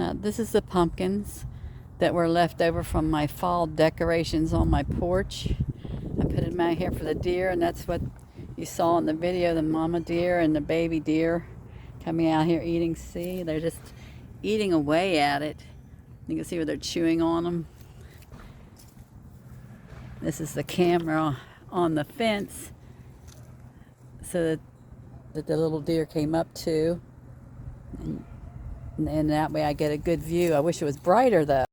Now this is the pumpkins that were left over from my fall decorations on my porch. I put them out here for the deer, and that's what you saw in the video, the mama deer and the baby deer coming out here eating. See, they're just eating away at it. You can see where they're chewing on them. This is the camera on the fence so that the little deer came up to, and that way I get a good view. I wish it was brighter though.